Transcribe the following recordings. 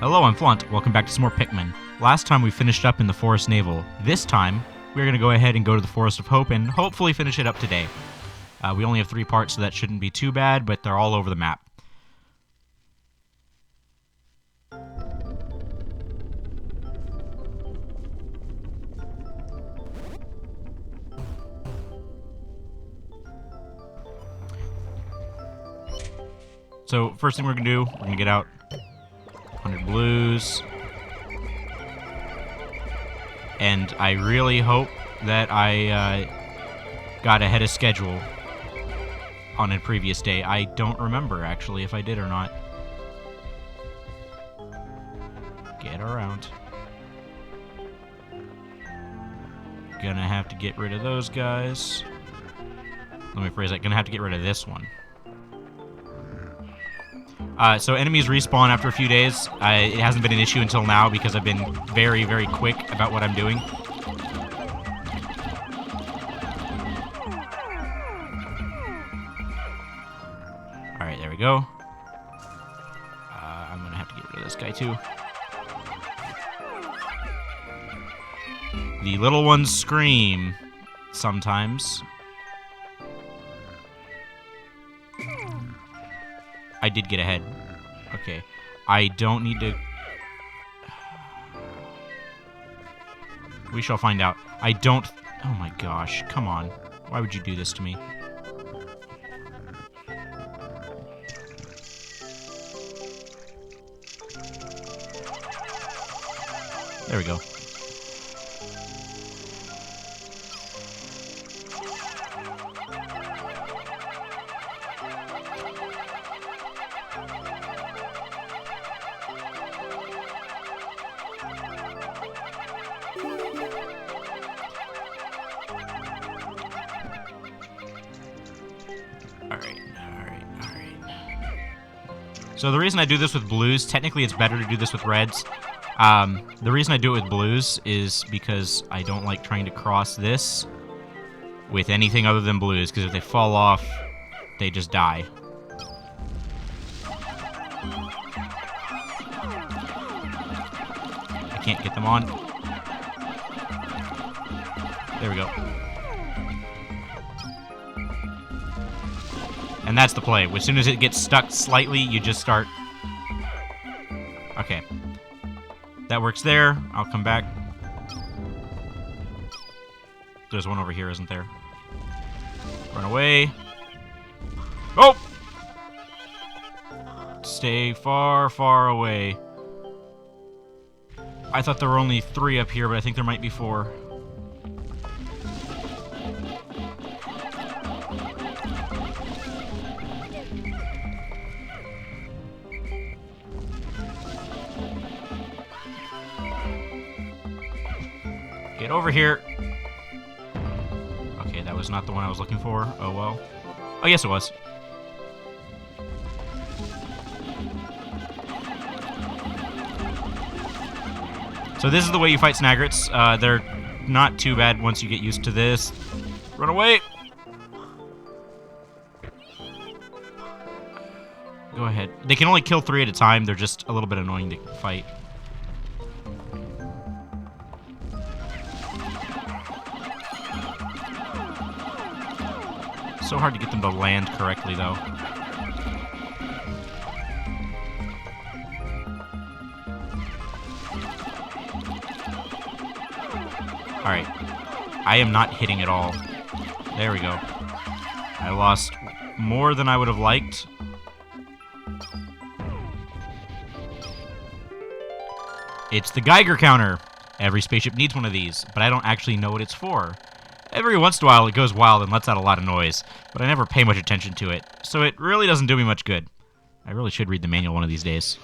Hello, I'm Flunt. Welcome back to some more Pikmin. Last time we finished up in the Forest Navel. This time, we're going to go ahead and go to the Forest of Hope and hopefully finish it up today. We only have 3 parts, so that shouldn't be too bad, but they're all over the map. So, first thing we're going to do, we're going to get out 100 blues. And I really hope that I got ahead of schedule on a previous day. I don't remember, actually, if I did or not. Get around. Gonna have to get rid of those guys. Let me phrase that. Gonna have to get rid of this one. So enemies respawn after a few days. It hasn't been an issue until now because I've been very, very quick about what I'm doing. Alright, there we go. I'm gonna have to get rid of this guy too. The little ones scream sometimes. I did get ahead. Okay. I don't need to... We shall find out. I don't... Oh my gosh. Come on. Why would you do this to me? There we go. So the reason I do this with blues, technically it's better to do this with reds. The reason I do it with blues is because I don't like trying to cross this with anything other than blues, because if they fall off, they just die. I can't get them on. There we go. And that's the play. As soon as it gets stuck slightly, you just start... Okay. That works there. I'll come back. There's one over here, isn't there? Run away. Oh! Stay far, far away. I thought there were only 3 up here, but I think there might be 4. Get over here. Okay, that was not the one I was looking for. Oh, well. Oh, yes, it was. So this is the way you fight Snagrets. They're not too bad once you get used to this. Run away! Go ahead. They can only kill 3 at a time. They're just a little bit annoying to fight. So hard to get them to land correctly, though. Alright. I am not hitting at all. There we go. I lost more than I would have liked. It's the Geiger counter. Every spaceship needs one of these, but I don't actually know what it's for. Every once in a while, it goes wild and lets out a lot of noise, but I never pay much attention to it, so it really doesn't do me much good. I really should read the manual one of these days.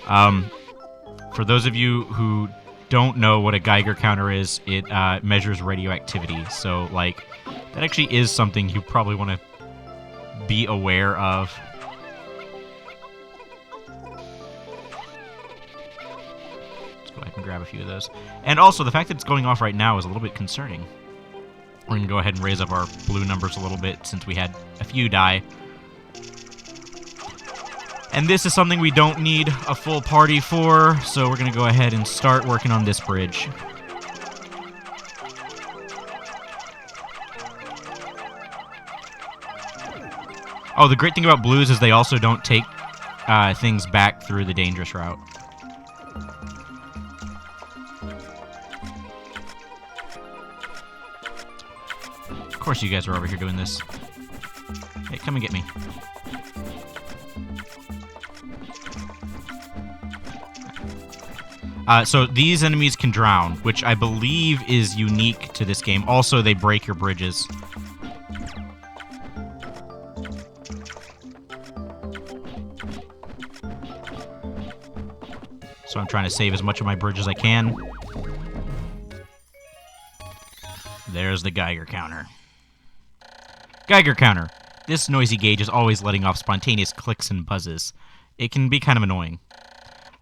For those of you who don't know what a Geiger counter is, it measures radioactivity, so, like, that actually is something you probably want to be aware of. Go ahead and grab a few of those. And also, the fact that it's going off right now is a little bit concerning. We're going to go ahead and raise up our blue numbers a little bit since we had a few die. And this is something we don't need a full party for, so we're going to go ahead and start working on this bridge. Oh, the great thing about blues is they also don't take things back through the dangerous route. Of course you guys are over here doing this. Hey, come and get me. So these enemies can drown, which I believe is unique to this game. Also, they break your bridges. So I'm trying to save as much of my bridge as I can. There's the Geiger counter. Geiger counter. This noisy gauge is always letting off spontaneous clicks and buzzes. It can be kind of annoying.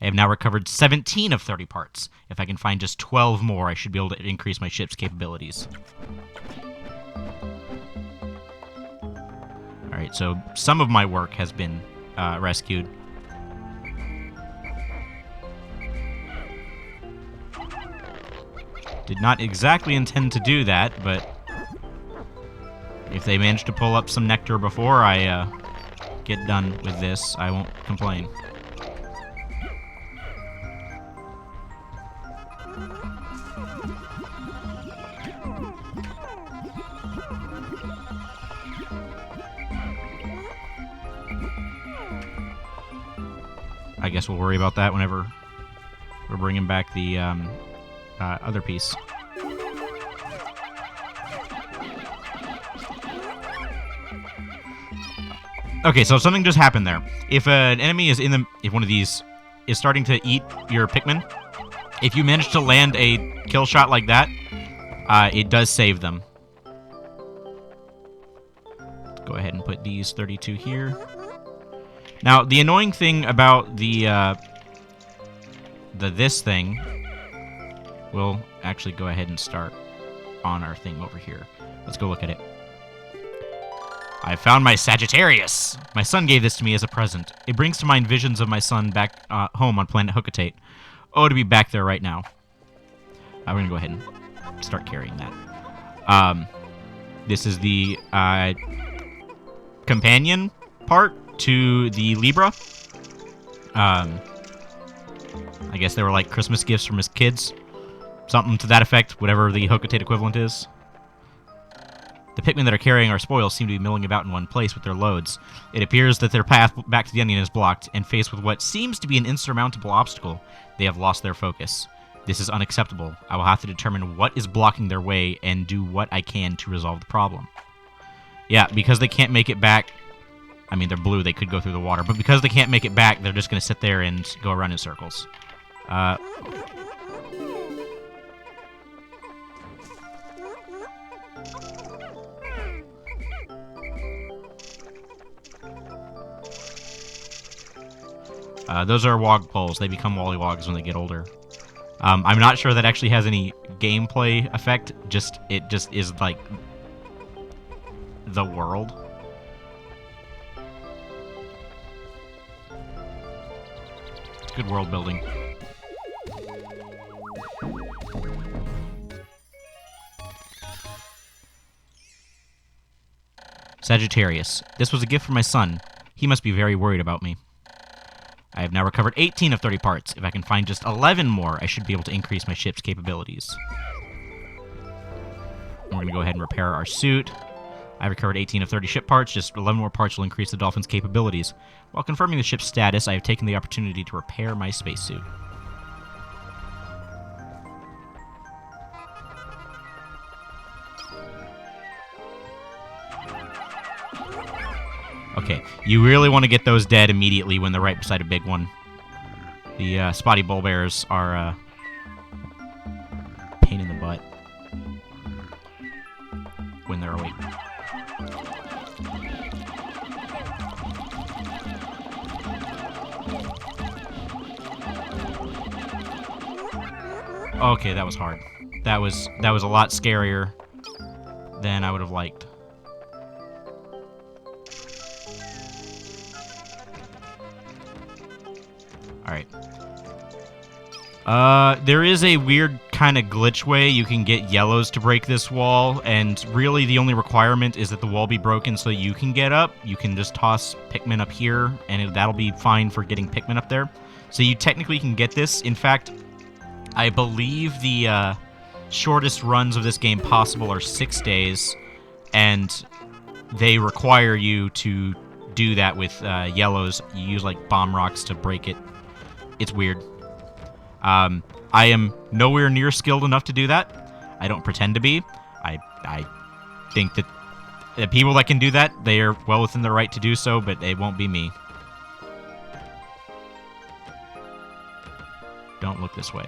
I have now recovered 17 of 30 parts. If I can find just 12 more, I should be able to increase my ship's capabilities. Alright, so some of my work has been rescued. Did not exactly intend to do that, but if they manage to pull up some nectar before I get done with this, I won't complain. I guess we'll worry about that whenever we're bringing back the other piece. Okay, so something just happened there. If an enemy is if one of these is starting to eat your Pikmin, if you manage to land a kill shot like that, it does save them. Let's go ahead and put these 32 here. Now, the annoying thing about the this thing, we'll actually go ahead and start on our thing over here. Let's go look at it. I found my Sagittarius. My son gave this to me as a present. It brings to mind visions of my son back home on planet Hookatate. Oh, to be back there right now. We're going to go ahead and start carrying that. This is the companion part to the Libra. I guess they were like Christmas gifts from his kids. Something to that effect, whatever the Hookatate equivalent is. The Pikmin that are carrying our spoils seem to be milling about in one place with their loads. It appears that their path back to the onion is blocked, and faced with what seems to be an insurmountable obstacle, they have lost their focus. This is unacceptable. I will have to determine what is blocking their way and do what I can to resolve the problem. Yeah, because they can't make it back. I mean, they're blue, they could go through the water, but because they can't make it back, they're just going to sit there and go around in circles. Those are wog poles. They become wollywogs when they get older. I'm not sure that actually has any gameplay effect. It just is like the world. It's good world building. Sagittarius. This was a gift from my son. He must be very worried about me. I have now recovered 18 of 30 parts. If I can find just 11 more, I should be able to increase my ship's capabilities. We're going to go ahead and repair our suit. I recovered 18 of 30 ship parts. Just 11 more parts will increase the Dolphin's capabilities. While confirming the ship's status, I have taken the opportunity to repair my spacesuit. Okay, you really want to get those dead immediately when they're right beside a big one. The spotty bull bears are a pain in the butt when they're awake. Okay, that was hard. That was a lot scarier than I would have liked. Alright. There is a weird kind of glitch way you can get yellows to break this wall, and really the only requirement is that the wall be broken so you can get up. You can just toss Pikmin up here, and that'll be fine for getting Pikmin up there. So you technically can get this. In fact, I believe the shortest runs of this game possible are 6 days, and they require you to do that with yellows. You use, like, bomb rocks to break it. It's weird. I am nowhere near skilled enough to do that. I don't pretend to be. I think that the people that can do that, they are well within their right to do so, but it won't be me. Don't look this way.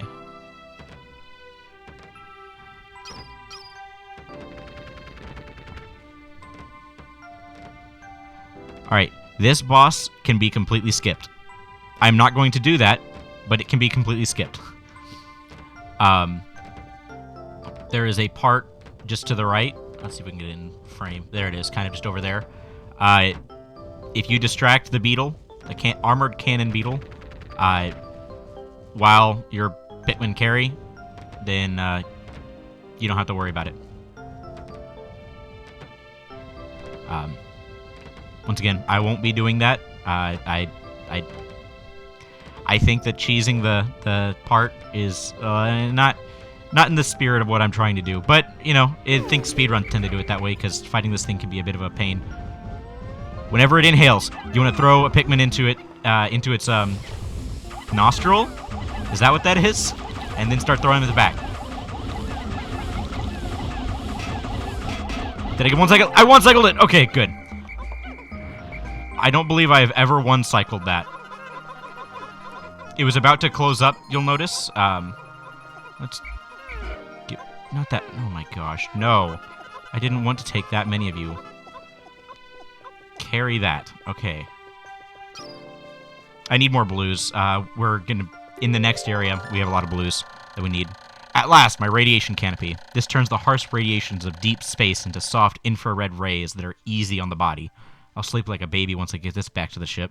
Alright, this boss can be completely skipped. I'm not going to do that, but it can be completely skipped. There is a part just to the right. Let's see if we can get it in frame. There it is, kind of just over there. If you distract the beetle, the armored cannon beetle, while you're Pikmin carry, then you don't have to worry about it. Once again, I won't be doing that. I think that cheesing the part is not in the spirit of what I'm trying to do. But, you know, I think speedruns tend to do it that way, because fighting this thing can be a bit of a pain. Whenever it inhales, you want to throw a Pikmin into its nostril? Is that what that is? And then start throwing them in the back. Did I get one cycle? I one-cycled it! Okay, good. I don't believe I have ever one-cycled that. It was about to close up, you'll notice. Let's get... Not that... Oh my gosh, no. I didn't want to take that many of you. Carry that. Okay. I need more blues. We're gonna... In the next area, we have a lot of blues that we need. At last, my radiation canopy. This turns the harsh radiations of deep space into soft infrared rays that are easy on the body. I'll sleep like a baby once I get this back to the ship.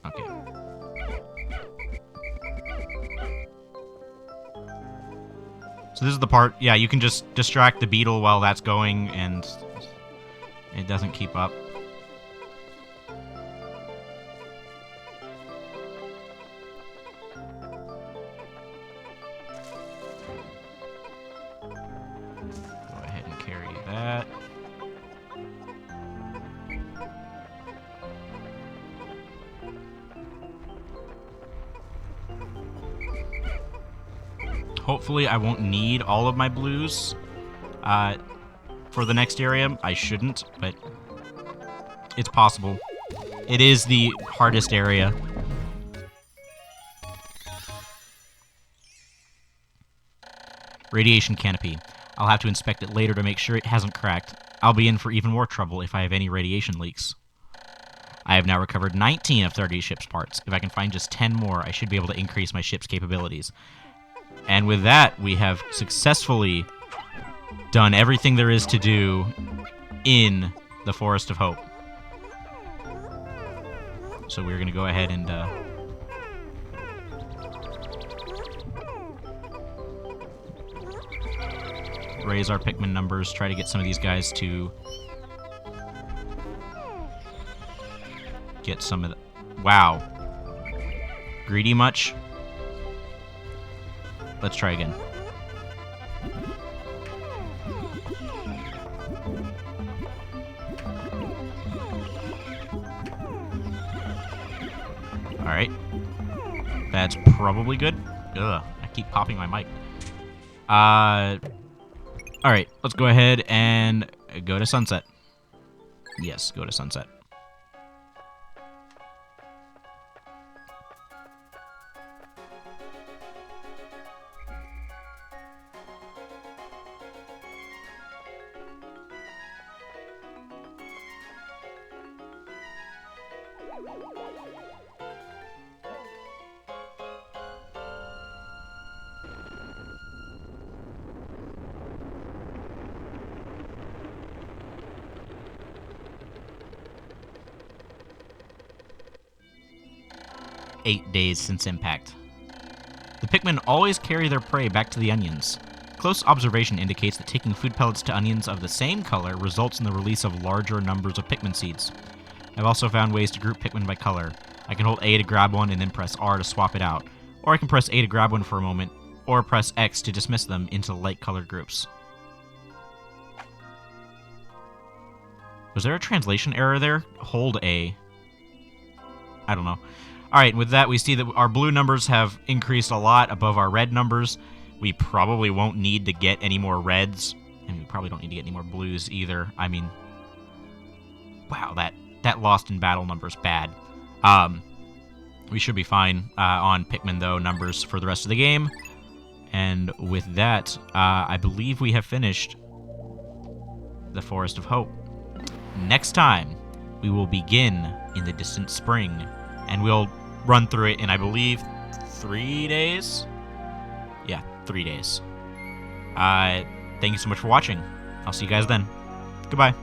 Okay. So this is the part, yeah, you can just distract the beetle while that's going, and it doesn't keep up. That. Hopefully I won't need all of my blues for the next area. I shouldn't, but it's possible. It is the hardest area. Radiation canopy. I'll have to inspect it later to make sure it hasn't cracked. I'll be in for even more trouble if I have any radiation leaks. I have now recovered 19 of 30 ship's parts. If I can find just 10 more, I should be able to increase my ship's capabilities. And with that, we have successfully done everything there is to do in the Forest of Hope. So we're going to go ahead and... raise our Pikmin numbers, try to get some of these guys to get some of the... Wow. Greedy much? Let's try again. Alright. That's probably good. Ugh, I keep popping my mic. Alright, let's go ahead and go to Sunset. Yes, go to Sunset. 8 days since impact. The Pikmin always carry their prey back to the onions. Close observation indicates that taking food pellets to onions of the same color results in the release of larger numbers of Pikmin seeds. I've also found ways to group Pikmin by color. I can hold A to grab one and then press R to swap it out. Or I can press A to grab one for a moment, or press X to dismiss them into light-colored groups. Was there a translation error there? Hold A. I don't know. Alright, with that we see that our blue numbers have increased a lot above our red numbers. We probably won't need to get any more reds, and we probably don't need to get any more blues either. I mean, wow, that lost in battle number's bad. We should be fine on Pikmin, though, numbers for the rest of the game. And with that, I believe we have finished the Forest of Hope. Next time, we will begin in the distant spring, and we'll run through it in, I believe, 3 days? Yeah, 3 days. Thank you so much for watching. I'll see you guys then. Goodbye.